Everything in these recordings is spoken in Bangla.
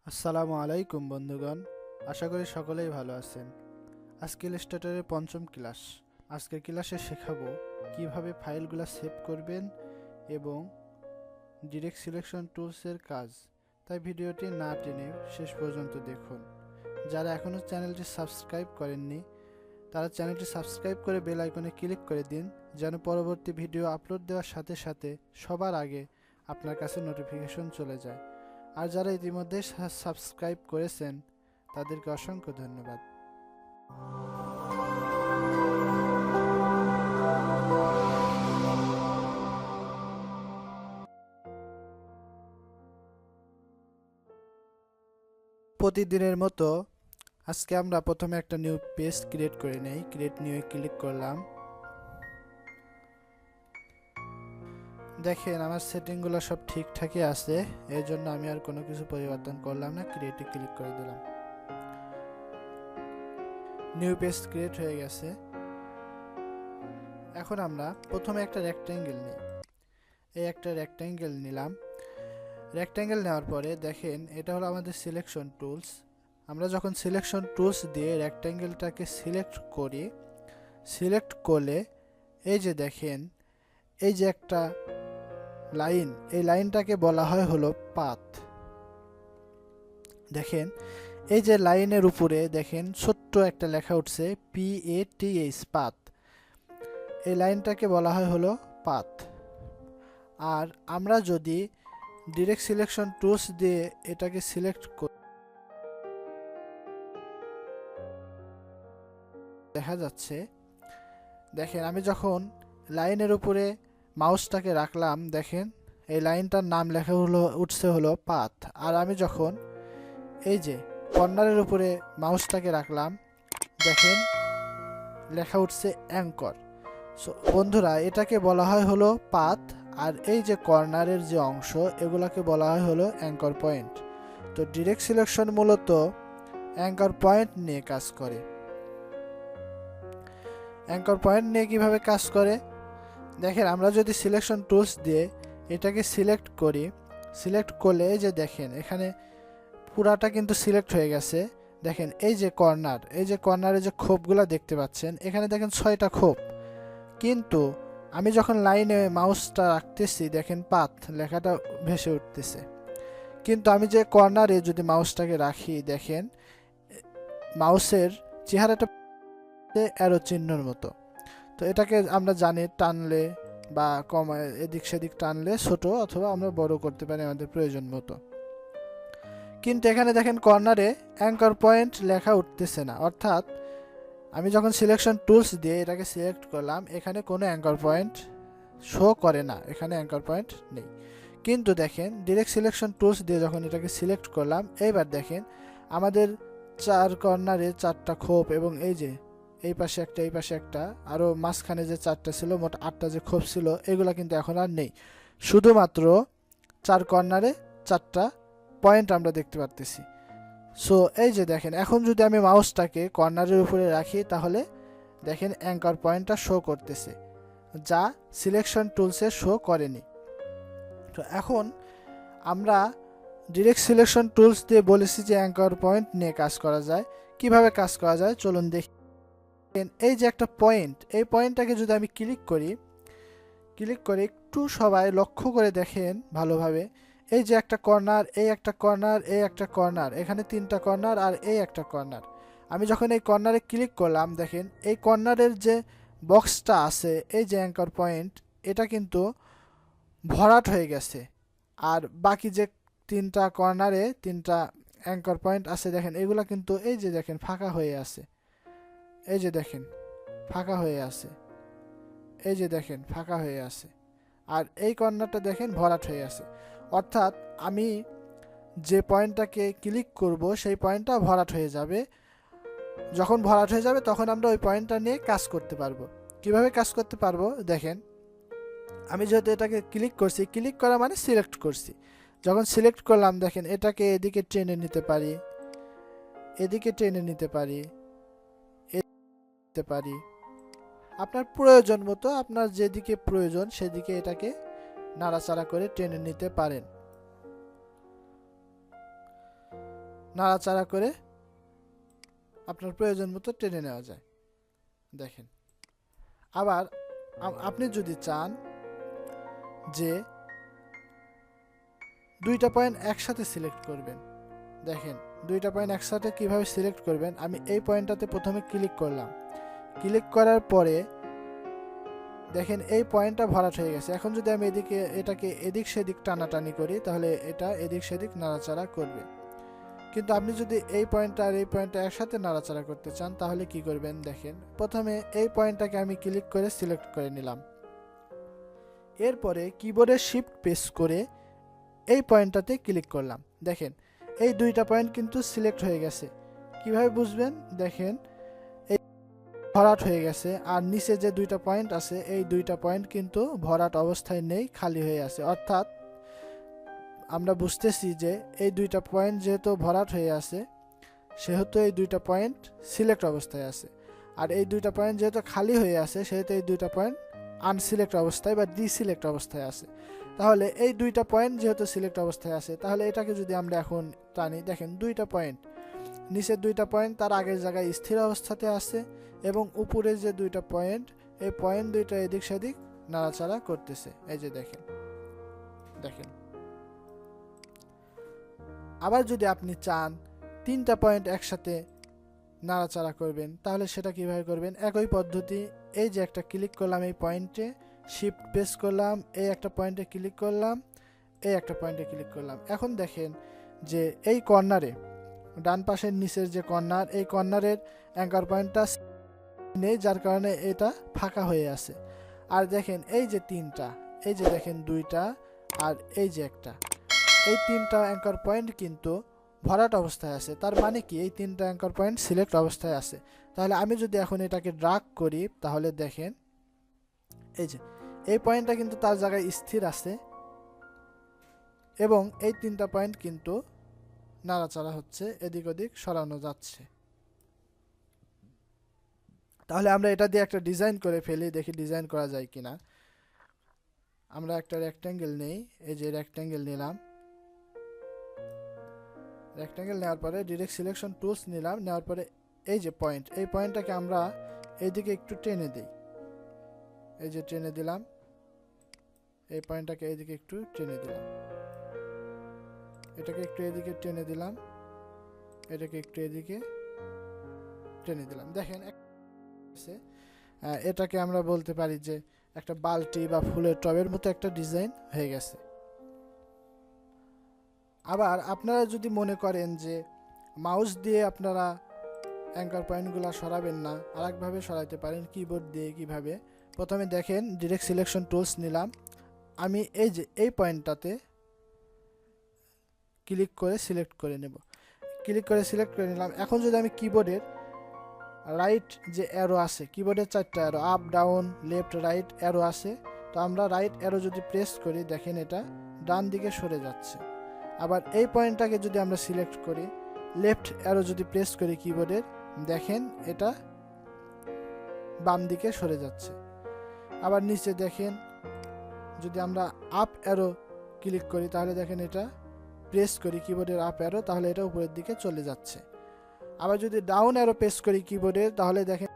আসসালামু আলাইকুম বন্ধুগণ, আশা করি সকলেই ভালো আছেন। আজকে ইলাস্ট্রেটরের পঞ্চম ক্লাস। আজকের ক্লাসে শেখাবো কিভাবে ফাইলগুলো সেভ করবেন এবং ডিরেক্ট সিলেকশন টুলসের কাজ। তাই ভিডিওটি না টেনে শেষ পর্যন্ত দেখুন। যারা এখনও চ্যানেলটি সাবস্ক্রাইব করেননি তারা চ্যানেলটি সাবস্ক্রাইব করে বেল আইকনে ক্লিক করে দিন, যেন পরবর্তী ভিডিও আপলোড দেওয়ার সাথে সাথে সবার আগে আপনার কাছে নোটিফিকেশন চলে যায়। আর যারা ইতিমধ্যে সাবস্ক্রাইব করেছেন তাদেরকে অসংখ্য ধন্যবাদ। প্রতিদিনের মতো আজকে আমরা প্রথমে একটা নিউ পেজ ক্রিয়েট করে নেই। ক্রিয়েট নিউ ক্লিক করলাম। দেখেন আমার সেটিংগুলো সব ঠিকঠাকই আছে, এর জন্য আমি আর কোনো কিছু পরিবর্তন করলাম না। ক্রিয়েটে ক্লিক করে দিলাম। নিউ পেজ ক্রিয়েট হয়ে গেছে। এখন আমরা প্রথমে একটা রেক্ট্যাঙ্গেল নিই। এই একটা রেক্ট্যাঙ্গেল নিলাম। রেক্ট্যাঙ্গেল নেওয়ার পরে দেখেন এটা হলো আমাদের সিলেকশন টুলস। আমরা যখন সিলেকশন টুলস দিয়ে রেক্ট্যাঙ্গেলটাকে সিলেক্ট করি, সিলেক্ট করলে এই যে দেখেন এই যে একটা লাইন, এই লাইনটাকে বলা হয় হলো পাথ। দেখেন এই যে লাইনের উপরে দেখেন ছোট্ট একটা লেখা উঠছে PATH, পাথ। এই লাইনটাকে বলা হয় হলো পাথ। আর আমরা যদি ডিরেক্ট সিলেকশন টুলস দিয়ে এটাকে সিলেক্ট করি, দেখা যাচ্ছে দেখেন আমি যখন লাইনের উপরে মাউসটাকে রাখলাম, দেখেন এই লাইনটার নাম লেখা উঠছে হলো পাথ। আর আমি যখন এই যে কর্নারের উপরে মাউসটাকে রাখলাম, দেখেন লেখা উঠছে অ্যাঙ্কর। সো বন্ধুরা, এটাকে বলা হয় হলো পাথ। আর এই যে কর্নারের যে অংশ, এগুলাকে বলা হয় হলো অ্যাঙ্কর পয়েন্ট। তো ডিরেক্ট সিলেকশন মূলত অ্যাঙ্কর পয়েন্ট নিয়ে কাজ করে। অ্যাঙ্কর পয়েন্ট নিয়ে কিভাবে কাজ করে দেখেন, আমরা যদি সিলেকশন টুলস দিয়ে এটাকে সিলেক্ট করি, সিলেক্ট করলে এই যে দেখেন এখানে পুরাটা কিন্তু সিলেক্ট হয়ে গেছে। দেখেন এই যে কর্নার, এই যে কর্নারে যে খোপগুলো দেখতে পাচ্ছেন, এখানে দেখেন 6টা খোপ। কিন্তু আমি যখন লাইনে মাউসটা রাখতেছি, দেখেন পাথ লেখাটা ভেসে উঠতেছে। কিন্তু আমি যে কর্নারে যদি মাউসটাকে রাখি, দেখেন মাউসের চেহারাটা অ্যারো চিহ্নর মতো। তো এটাকে আমরা জানি টানলে বা কমা এদিক সেদিক টানলে ছোট অথবা আমরা বড় করতে পারি আমাদের প্রয়োজন মতো। কিন্তু এখানে দেখেন কর্নারে অ্যাঙ্কর পয়েন্ট লেখা উঠতেছে না, অর্থাৎ আমি যখন সিলেকশন টুলস দিয়ে এটাকে সিলেক্ট করলাম, এখানে কোনো অ্যাঙ্কর পয়েন্ট শো করে না, এখানে অ্যাঙ্কর পয়েন্ট নেই। কিন্তু দেখেন ডিরেক্ট সিলেকশন টুলস দিয়ে যখন এটাকে সিলেক্ট করলাম, এইবার দেখেন আমাদের 4 কর্নারে 4টা খোপ এবং এই যে এই পাশে একটা, এই পাশে একটা, আরও মাঝখানে যে 4টা ছিল, মোট 8টা যে খোপ ছিল, এগুলো কিন্তু এখন আর নেই। শুধুমাত্র 4 কর্নারে 4টা পয়েন্ট আমরা দেখতে পারতেছি। সো এই যে দেখেন এখন যদি আমি মাউসটাকে কর্নারের উপরে রাখি, তাহলে দেখেন অ্যাঙ্কর পয়েন্টটা শো করতেছে, যা সিলেকশন টুলসে শো করেনি। তো এখন আমরা ডিরেক্ট সিলেকশন টুলস দিয়ে বলেছি যে অ্যাঙ্কর পয়েন্ট নিয়ে কাজ করা যায়। কিভাবে কাজ করা যায় চলুন দেখি। এই যে একটা পয়েন্ট, এই পয়েন্টটাকে যদি আমি ক্লিক করি, ক্লিক করে একটু সবাই লক্ষ্য করে দেখেন ভালোভাবে, এই যে একটা কর্নার, এই একটা কর্নার, এই একটা কর্নার, এখানে 3টা কর্নার আর এই একটা কর্নার। আমি যখন এই কর্নারে ক্লিক করলাম, দেখেন এই কর্নারের যে বক্সটা আছে, এই যে অ্যাঙ্কর পয়েন্ট, এটা কিন্তু ভরাট হয়ে গেছে। আর বাকি যে 3টা কর্নারে 3টা অ্যাঙ্কর পয়েন্ট আছে, দেখেন এগুলো কিন্তু এই যে দেখেন ফাঁকা হয়ে আছে। এই যে দেখেন ফাঁকা হয়ে আছে, এই যে দেখেন ফাঁকা হয়ে আছে। আর এই কর্নারটা দেখেন ভরাট হয়ে আছে, অর্থাৎ আমি যে পয়েন্টটাকে ক্লিক করব সেই পয়েন্টটা ভরাট হয়ে যাবে। যখন ভরাট হয়ে যাবে তখন আমরা ওই পয়েন্টটা নিয়ে কাজ করতে পারবো। কিভাবে কাজ করতে পারবো দেখেন, আমি যেহেতু এটাকে ক্লিক করছি, ক্লিক করা মানে সিলেক্ট করছি, যখন সিলেক্ট করলাম দেখেন এটাকে এদিকে টেনে নিতে পারি, এদিকে টেনে নিতে পারি, নিতে পারি আপনার প্রয়োজন মতো, আপনার যেদিকে প্রয়োজন সেদিকে এটাকে নাড়াচাড়া করে টেনে নিতে পারেন। নাড়াচাড়া করে আপনার প্রয়োজন মতো টেনে নেওয়া যায়। দেখেন, আবার আপনি যদি চান যে দুইটা পয়েন্ট একসাথে সিলেক্ট করবেন, দেখেন দুইটা পয়েন্ট একসাথে কিভাবে সিলেক্ট করবেন। আমি এই পয়েন্টটাতে প্রথমে ক্লিক করলাম, ক্লিক করার পরে দেখেন এই পয়েন্টটা ভরাট হয়ে গেছে। এখন যদি আমি এটাকে এদিক সেদিক টানাটানি করি তাহলে এটা এদিক সেদিক নাড়াচাড়া করবে। কিন্তু আপনি যদি এই পয়েন্টটা আর এই পয়েন্টটা একসাথে নাড়াচাড়া করতে চান তাহলে কি করবেন, দেখেন প্রথমে এই পয়েন্টটাকে আমি ক্লিক করে সিলেক্ট করে নিলাম, এরপরে কিবোর্ডের শিফট প্রেস করে এই পয়েন্টটাতে ক্লিক করলাম। দেখেন এই দুইটা পয়েন্ট কিন্তু সিলেক্ট হয়ে গেছে। কিভাবে বুঝবেন, দেখেন এই ভরাট হয়ে গেছে, আর নিচে যে দুইটা পয়েন্ট আছে এই দুইটা পয়েন্ট কিন্তু ভরাট অবস্থায় নেই, খালি হয়ে আছে। অর্থাৎ আমরা বুঝতেছি যে এই দুইটা পয়েন্ট যেহেতু ভরাট হয়ে আছে সেহেতু এই দুইটা পয়েন্ট সিলেক্ট অবস্থায় আছে, আর এই দুইটা পয়েন্ট যেহেতু খালি হয়ে আছে সেহেতু এই দুইটা পয়েন্ট আনসিলেক্ট অবস্থায় বা ডিসিলেক্ট অবস্থায় আছে। তাহলে এই দুইটা পয়েন্ট যেহেতু সিলেক্ট অবস্থায় আছে তাহলে এটাকে যদি আমরা এখন টানি, দেখেন দুইটা পয়েন্ট, নিচের দুইটা পয়েন্ট তার আগের জায়গায় স্থির অবস্থাতে আছে এবং উপরে যে দুইটা পয়েন্ট এই পয়েন্ট দুইটা এদিক সেদিক নাড়াচাড়া করতেছে। এই যে দেখেন, দেখেন আবার যদি আপনি চান তিনটা পয়েন্ট একসাথে নাড়াচাড়া করবেন তাহলে সেটা কিভাবে করবেন, একই পদ্ধতি। এই যে একটা ক্লিক করলাম এই পয়েন্টে, শিফট প্রেস করলাম, এই একটা পয়েন্টে ক্লিক করলাম, এই একটা পয়েন্টে ক্লিক করলাম। এখন দেখেন যে এই কর্নারে ডান পাশের নিচের যে কর্নার, এই কর্নারের অ্যাঙ্কার পয়েন্টটা নেই, যার কারণে এটা ফাঁকা হয়ে আছে। আর দেখেন এই যে তিনটা, এই যে দেখেন দুইটা আর এই যে একটা, এই তিনটা অ্যাঙ্কার পয়েন্ট কিন্তু ভরাট অবস্থায় আছে। তার মানে কি এই তিনটা অ্যাঙ্কার পয়েন্ট সিলেক্ট অবস্থায় আছে। তাহলে আমি যদি এখন এটাকে ড্রাগ করি তাহলে দেখেন এই যে এই পয়েন্টটা কিন্তু তার জায়গায় স্থির আছে এবং এই তিনটা পয়েন্ট কিন্তু নাড়াচাড়া হচ্ছে, এদিক ওদিক সরানো যাচ্ছে। তাহলে আমরা এটা দিয়ে একটা ডিজাইন করে ফেলি, দেখি ডিজাইন করা যায় কিনা। আমরা একটা রেক্ট্যাঙ্গেল নেই, এই যে রেক্ট্যাঙ্গেল নিলাম, রেক্ট্যাঙ্গেল নেওয়ার পরে ডিরেক্ট সিলেকশন টুলস নিলাম, নেওয়ার পরে এই যে পয়েন্ট, এই পয়েন্টটাকে আমরা এইদিকে একটু টেনে দিই, এই যে টেনে দিলাম, এই পয়েন্টটাকে এইদিকে একটু টেনে দিলাম, এটাকে একটু এদিকে টেনে দিলাম, এটাকে একটু এদিকে টেনে দিলাম। দেখেন এটাকে আমরা বলতে পারি যে একটা বালতি বা ফুলের টবের মতো একটা ডিজাইন হয়ে গেছে। আবার আপনারা যদি মনে করেন যে মাউস দিয়ে আপনারা অ্যাঙ্কার পয়েন্টগুলো সরাবেন না, আরেকভাবে সরাইতে পারেন কিবোর্ড দিয়ে। কিভাবে, প্রথমে দেখেন ডিরেক্ট সিলেকশন টুলস নিলাম, আমি এই যে এই পয়েন্টটাতে ক্লিক করে সিলেক্ট করে নেব, ক্লিক করে সিলেক্ট করে নিলাম। এখন যদি আমি কিবোর্ডের রাইট যে অ্যারো আছে, কিবোর্ডের চারটা arrow up down left right arrow আছে, তো আমরা রাইট অ্যারো যদি প্রেস করি দেখেন এটা ডান দিকে সরে যাচ্ছে। আবার এই পয়েন্টটাকে যদি আমরা সিলেক্ট করি, লেফট অ্যারো যদি প্রেস করি কিবোর্ডের, দেখেন এটা বাম দিকে সরে যাচ্ছে। আবার নিচে দেখেন যদি আমরা আপ অ্যারো ক্লিক করি তাহলে দেখেন এটা প্রেস করি কিবোর্ডের আপ অ্যারো, তাহলে এটা উপরের দিকে চলে যাচ্ছে। আবার যদি ডাউন অ্যারো প্রেস করি কিবোর্ডের তাহলে দেখেন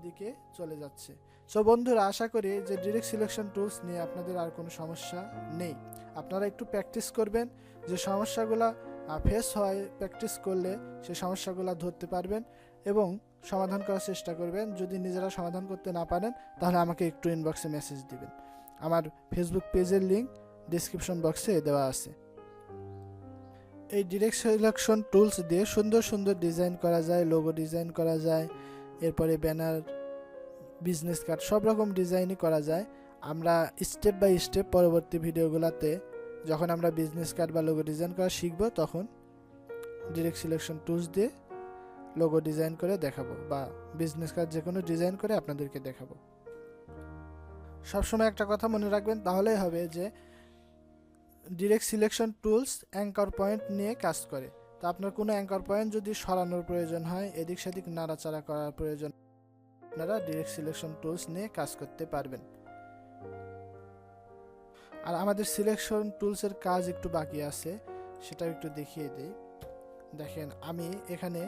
দিকে চলে যাচ্ছে। সো বন্ধুরা, আশা করি যে ডিরেক্ট সিলেকশন টুলস নিয়ে আপনাদের আর কোনো সমস্যা নেই। আপনারা একটু প্র্যাকটিস করবেন, যে সমস্যাগুলো ফেস হয় প্র্যাকটিস করলে সেই সমস্যাগুলো ধরতে পারবেন এবং সমাধান করার চেষ্টা করবেন। যদি নিজেরা সমাধান করতে না পারেন তাহলে আমাকে একটু ইনবক্সে মেসেজ দিবেন। আমার ফেসবুক পেজের লিঙ্ক ডেসক্রিপশন বক্সে দেওয়া আছে। এই ডিরেক্ট সিলেকশন টুলস দিয়ে সুন্দর সুন্দর ডিজাইন করা যায়, লোগো ডিজাইন করা যায়, এরপরে ব্যানার, বিজনেস কার্ড, সব রকম ডিজাইনই করা যায়। আমরা স্টেপ বাই স্টেপ পরবর্তী ভিডিওগুলোতে যখন আমরা বিজনেস কার্ড বা লোগো ডিজাইন করা শিখব তখন ডিরেক্ট সিলেকশন টুলস দিয়ে লোগো ডিজাইন করে দেখাবো বা বিজনেস কার্ড যে কোনো ডিজাইন করে আপনাদেরকে দেখাবো। সবসময় একটা কথা মনে রাখবেন, তাহলেই হবে যে direct selection tools anchor point নিয়ে কাজ করে। তো আপনার কোনো অ্যাঙ্কার পয়েন্ট যদি সরানোর প্রয়োজন হয়, এদিক সেদিক নাড়াচাড়া করার প্রয়োজন, আপনারা ডিরেক্ট সিলেকশন টুলস নিয়ে কাজ করতে পারবেন। আর আমাদের সিলেকশন টুলসের কাজ একটু বাকি আছে, সেটা একটু দেখিয়ে দিই। দেখেন আমি এখানে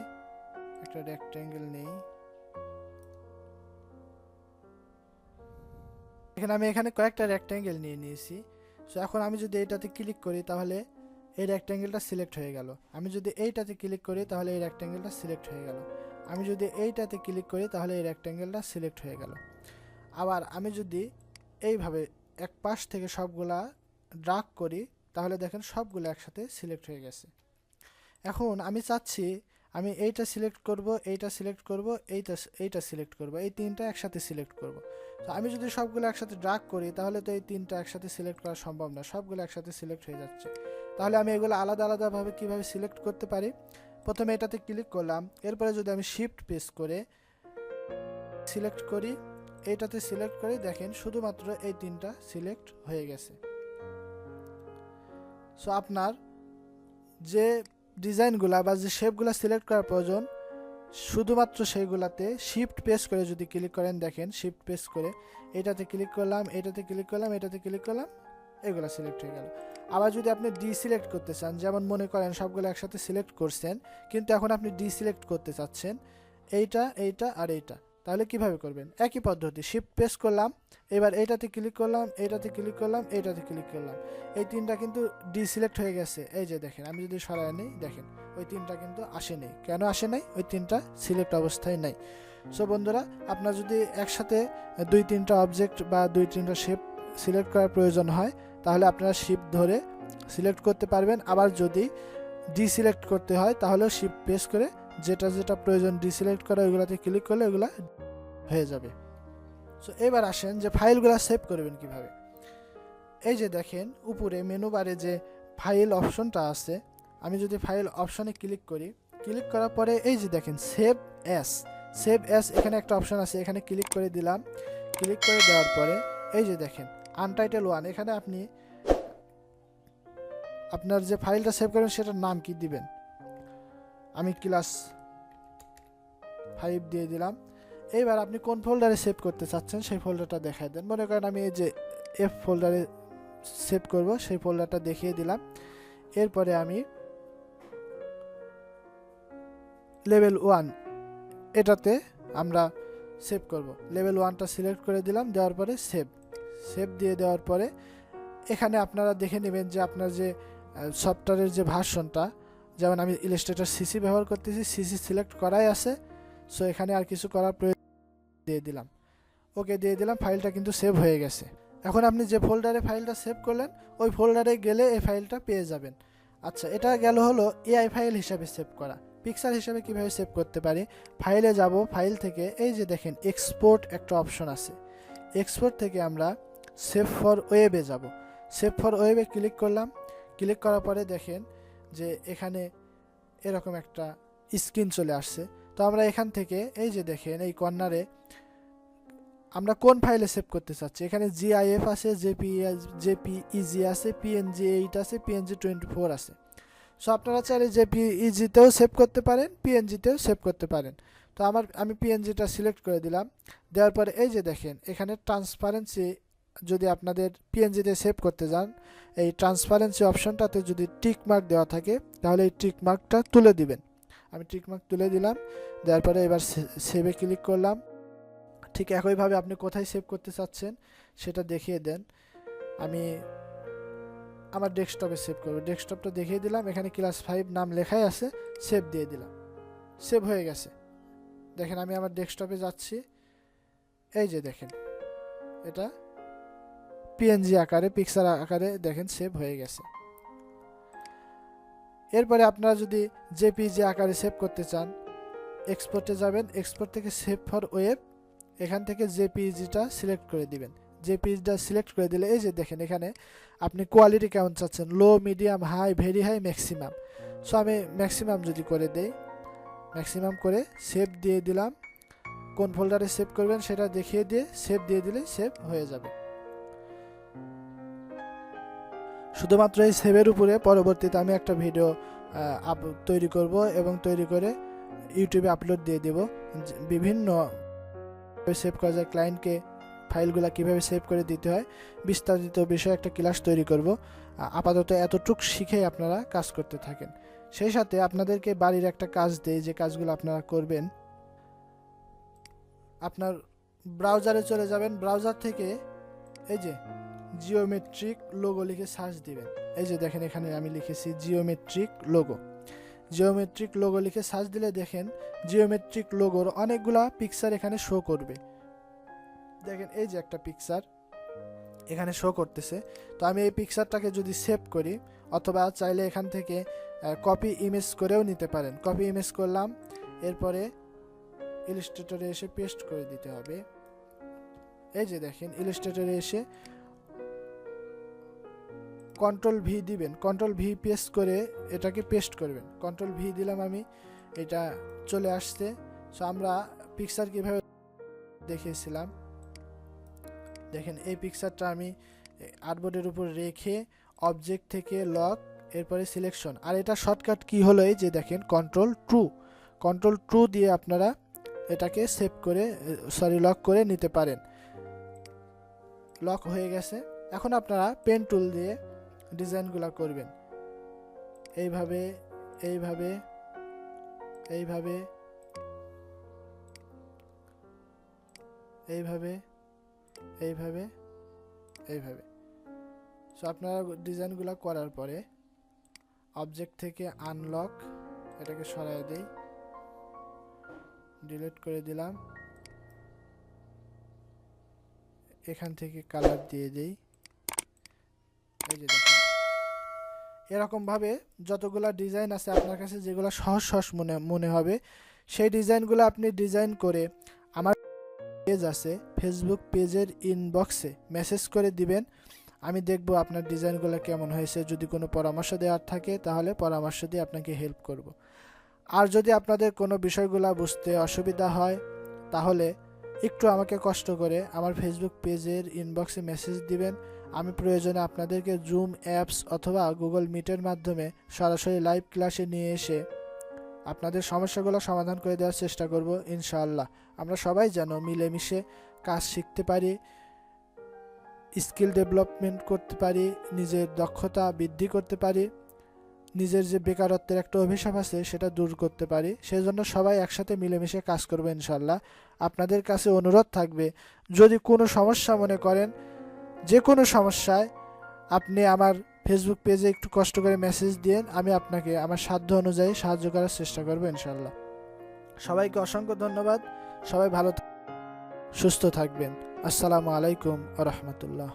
একটা রেক্ট্যাঙ্গেল নেই, আমি এখানে কয়েকটা রেক্ট্যাঙ্গেল নিয়ে নিয়েছি। সো এখন আমি যদি এইটাতে ক্লিক করি তাহলে এই রেক্ট্যাঙ্গেলটা সিলেক্ট হয়ে গেল। আমি যদি এইটাতে ক্লিক করি তাহলে এই রেক্ট্যাঙ্গেলটা সিলেক্ট হয়ে গেল। আমি যদি এইটাতে ক্লিক করি তাহলে এই রেক্ট্যাঙ্গেলটা সিলেক্ট হয়ে গেল। আবার আমি যদি এইভাবে এক পাশ থেকে সবগুলা ড্রাগ করি তাহলে দেখেন সবগুলো একসাথে সিলেক্ট হয়ে গেছে। এখন আমি চাচ্ছি আমি এইটা সিলেক্ট করব, এইটা সিলেক্ট করব, এইটা সিলেক্ট করব, এই তিনটা একসাথে সিলেক্ট করব। তো আমি যদি সবগুলো একসাথে ড্রাগ করি তাহলে তো এই তিনটা একসাথে সিলেক্ট করা সম্ভব না, সবগুলো একসাথে সিলেক্ট হয়ে যাচ্ছে। তাহলে আমি এগুলো আলাদা আলাদাভাবে কীভাবে সিলেক্ট করতে পারি? প্রথমে এটাতে ক্লিক করলাম, এরপরে যদি আমি শিফট প্রেস করে সিলেক্ট করি, এইটাতে সিলেক্ট করে দেখেন শুধুমাত্র এই তিনটা সিলেক্ট হয়ে গেছে। সো আপনার যে ডিজাইনগুলা বা যে শেপগুলো সিলেক্ট করার প্রয়োজন শুধুমাত্র সেইগুলাতে শিফট প্রেস করে যদি ক্লিক করেন, দেখেন শিফট প্রেস করে এটাতে ক্লিক করলাম, এটাতে ক্লিক করলাম, এটাতে ক্লিক করলাম, এগুলো সিলেক্ট হয়ে গেল। আবার যদি আপনি ডিসিলেক্ট করতে চান, যেমন মনে করেন সবগুলো একসাথে সিলেক্ট করছেন কিন্তু এখন আপনি ডিসিলেক্ট করতে চাচ্ছেন এইটা, এইটা আর এইটা, তাহলে কিভাবে করবেন? একই পদ্ধতি, শিফট প্রেস করলাম, এবার এইটাতে ক্লিক করলাম, এইটাতে ক্লিক করলাম, এইটাতে ক্লিক করলাম, এই তিনটা কিন্তু ডিসিলেক্ট হয়ে গেছে। এই যে দেখেন আমি যদি সরাই নেই, দেখেন ওই তিনটা কিন্তু আসে নেই। কেন আসে নাই? ওই তিনটা সিলেক্ট অবস্থায় নাই। সো বন্ধুরা, আপনার যদি একসাথে দুই তিনটা অবজেক্ট বা দুই তিনটা শেপ সিলেক্ট করার প্রয়োজন হয় তাহলে আপনারা শিফট ধরে সিলেক্ট করতে পারবেন। আবার যদি ডিসিলেক্ট করতে হয় তাহলেও শিফট প্রেস করে যেটা যেটা প্রয়োজন ডিসিলেক্ট করা ওইগুলোতে ক্লিক করলে ওইগুলা হয়ে যাবে। সো এবার আসেন যে ফাইলগুলো সেভ করবেন কিভাবে। এই যে দেখেন উপরে মেনু বারে যে ফাইল অপশনটা আছে, আমি যদি ফাইল অপশনে ক্লিক করি, ক্লিক করার পরে এই যে দেখেন সেভ অ্যাস এখানে একটা অপশন আছে, এখানে ক্লিক করে দিলাম। ক্লিক করে দেওয়ার পরে এই যে দেখেন আনটাইটেল 1, এখানে আপনি আপনার যে ফাইলটা সেভ করবেন সেটার নাম কি দিবেন। আমি ক্লাস 5 দিয়ে দিলাম। এইবার আপনি কোন ফোল্ডারে সেভ করতে চাচ্ছেন সেই ফোল্ডারটা দেখাই দেন। মনে করেন আমি এই যে এফ ফোল্ডারে সেভ করব, সেই ফোল্ডারটা দেখিয়ে দিলাম। এরপরে আমি লেভেল 1 এটাতে আমরা সেভ করব। লেভেল 1টা সিলেক্ট করে দিলাম, দেওয়ার পরে সেভ দিয়ে দেওয়ার পরে এখানে আপনারা দেখে নেবেন যে আপনার যে সফটওয়্যারের যে ভার্সনটা, যেমন আমি ইলাস্ট্রেটর সিসি ব্যবহার করতেছি, সিসি সিলেক্ট করাই আছে। সো এখানে আর কিছু করার প্রয়োজন দিয়ে দিলাম, ওকে দিয়ে দিলাম, ফাইলটা কিন্তু সেভ হয়ে গেছে। এখন আপনি যে ফোল্ডারে ফাইলটা সেভ করলেন ওই ফোল্ডারে গেলে এই ফাইলটা পেয়ে যাবেন। আচ্ছা, এটা গেল হলো এআই ফাইল হিসাবে সেভ করা। পিকচার হিসাবে কিভাবে সেভ করতে পারি? ফাইলে যাব, ফাইল থেকে এই যে দেখেন এক্সপোর্ট একটা অপশন আছে, এক্সপোর্ট থেকে আমরা সেভ ফর ওয়েবে যাব। সেভ ফর ওয়েবে ক্লিক করলাম। ক্লিক করার পরে দেখেন যে এখানে এরকম একটা স্ক্রিন চলে আসছে। তো আমরা এখান থেকে এই যে দেখেন এই কর্নারে আমরা কোন ফাইলে সেভ করতে চাচ্ছি, এখানে জিআইএফ আছে, জেপিইজি আছে, পিএনজি 8 আছে, পিএনজি 24 আছে। সো আপনারা চাইলে জেপিইজিতেও সেভ করতে পারেন, পিএনজিতেও সেভ করতে পারেন। তো আমি পিএনজিটা সিলেক্ট করে দিলাম। দেওয়ার পরে এই যে দেখেন এখানে ট্রান্সপারেন্সি, যদি আপনাদের পিএনজিতে সেভ করতে যান এই ট্রান্সপারেন্সি অপশনটাতে যদি টিক মার্ক দেওয়া থাকে তাহলে এই টিক মার্কটা তুলে দিবেন। আমি টিক মার্ক তুলে দিলাম। দেওয়ার পরে এবার সেভে ক্লিক করলাম। ঠিক একইভাবে আপনি কোথায় সেভ করতে চাচ্ছেন সেটা দেখিয়ে দেন। আমি আমার ডেস্কটপে সেভ করব, ডেস্কটপটা দেখিয়ে দিলাম। এখানে ক্লাস 5 নাম লেখাই আছে, সেভ দিয়ে দিলাম, সেভ হয়ে গেছে। দেখেন আমি আমার ডেস্কটপে যাচ্ছি, এই যে দেখেন এটা পিএনজি আকারে, পিকচার আকারে দেখেন সেভ হয়ে গেছে। এরপরে আপনারা যদি জেপিজি আকারে সেভ করতে চান এক্সপোর্টে যাবেন, এক্সপোর্ট থেকে সেভ ফর ওয়েব, এখান থেকে জেপিইজিটা সিলেক্ট করে দিবেন। জেপিইজিটা সিলেক্ট করে দিলে এই যে দেখেন এখানে আপনি কোয়ালিটি কেমন চাচ্ছেন, low, medium, high, very high, maximum. So আমি ম্যাক্সিমাম যদি করে দেই, ম্যাক্সিমাম করে সেভ দিয়ে দিলাম। কোন ফোল্ডারে সেভ করবেন সেটা দেখিয়ে দিয়ে সেভ দিয়ে দিলে সেভ হয়ে যাবে। শুধুমাত্র এই সেভের উপরে পরবর্তীতে আমি একটা ভিডিও তৈরি করব এবং তৈরি করে ইউটিউবে আপলোড দিয়ে দেব। বিভিন্ন সেভ করা যায়, ক্লায়েন্টকে ফাইলগুলো কিভাবে সেভ করে দিতে হয় বিস্তারিত বিষয়ে একটা ক্লাস তৈরি করব। আপাতত এতটুক শিখেই আপনারা কাজ করতে থাকেন। সেই সাথে আপনাদেরকে বাড়ির একটা কাজ দেই, যে কাজগুলো আপনারা করবেন। আপনার ব্রাউজারে চলে যাবেন, ব্রাউজার থেকে এই যে জিওমেট্রিক লোগো লিখে সার্চ দিবেন। এই যে দেখেন এখানে আমি লিখেছি জিওমেট্রিক লোগো। জিওমেট্রিক লোগো লিখে সার্চ দিলে দেখেন জিওমেট্রিক লোগোর অনেকগুলা পিকচার এখানে শো করবে। দেখেন এই যে একটা পিকচার এখানে শো করতেছে। তো আমি এই পিকচারটাকে যদি সেভ করি, অথবা চাইলে এখান থেকে কপি ইমেজ করেও নিতে পারেন। কপি ইমেজ করলাম, এরপরে ইলাস্ট্রেটরে এসে পেস্ট করে দিতে হবে। এই যে দেখেন ইলাস্ট্রেটরে এসে কন্ট্রোল ভি দিবেন, কন্ট্রোল ভি প্রেস করে এটাকে পেস্ট করবেন। কন্ট্রোল ভি দিলাম আমি, এটা চলে আসছে। সো আমরা পিকচার কীভাবে দেখিয়েছিলাম, দেখেন এই পিকচারটা আমি আর্টবোর্ডের উপর রেখে অবজেক্ট থেকে লক, এরপরে সিলেকশন। আর এটা শর্টকাট কি হলো, এই যে দেখেন কন্ট্রোল ট্রু দিয়ে আপনারা এটাকে সেভ করে লক করে নিতে পারেন। লক হয়ে গেছে। এখন আপনারা পেন টুল দিয়ে ডিজাইনগুলো করবেন। এইভাবে এইভাবে এইভাবে এইভাবে এইভাবে এইভাবে। সো আপনারা ডিজাইনগুলো করার পরে অবজেক্ট থেকে আনলক, এটাকে সরাই দেই, ডিলিট করে দিলাম। এখান থেকে কালার দিয়ে দেই। এই যে দেখেন এরকমভাবে যতগুলা ডিজাইন আছে আপনার কাছে, যেগুলো সহজ সহজ মনে হবে, সেই ডিজাইনগুলো আপনি ডিজাইন করে আমার পেজ আছে, ফেসবুক পেজের ইনবক্সে মেসেজ করে দিবেন। আমি দেখব আপনার ডিজাইনগুলো কেমন হয়েছে। যদি কোনো পরামর্শ দেওয়ার থাকে তাহলে পরামর্শ দিয়ে আপনাকে হেল্প করব। আর যদি আপনাদের কোনো বিষয়গুলো বুঝতে অসুবিধা হয় তাহলে একটু আমাকে কষ্ট করে আমার ফেসবুক পেজের ইনবক্সে মেসেজ দিবেন। আমি প্রয়োজনে আপনাদেরকে জুম অ্যাপস অথবা গুগল মিটের মাধ্যমে সরাসরি লাইভ ক্লাসে নিয়ে এসে আপনাদের সমস্যাগুলো সমাধান করে দেওয়ার চেষ্টা করব ইনশাআল্লাহ। আমরা সবাই যেন মিলেমিশে কাজ শিখতে পারি, স্কিল ডেভেলপমেন্ট করতে পারি, নিজের দক্ষতা বৃদ্ধি করতে পারি, নিজের যে বেকারত্বের একটা অভিশাপ আছে সেটা দূর করতে পারি। সেই জন্য সবাই একসাথে মিলেমিশে কাজ করবো ইনশাআল্লাহ। আপনাদের কাছে অনুরোধ থাকবে, যদি কোনো সমস্যা মনে করেন, যে কোনো সমস্যায় আপনি আমার ফেসবুক পেজে একটু কষ্ট করে মেসেজ দিন, আমি আপনাকে আমার সাধ্য অনুযায়ী সাহায্য করার চেষ্টা করবো ইনশাআল্লাহ। সবাইকে অসংখ্য ধন্যবাদ। সবাই ভালো সুস্থ থাকবেন। আসসালামু আলাইকুম ওয়া রাহমাতুল্লাহ।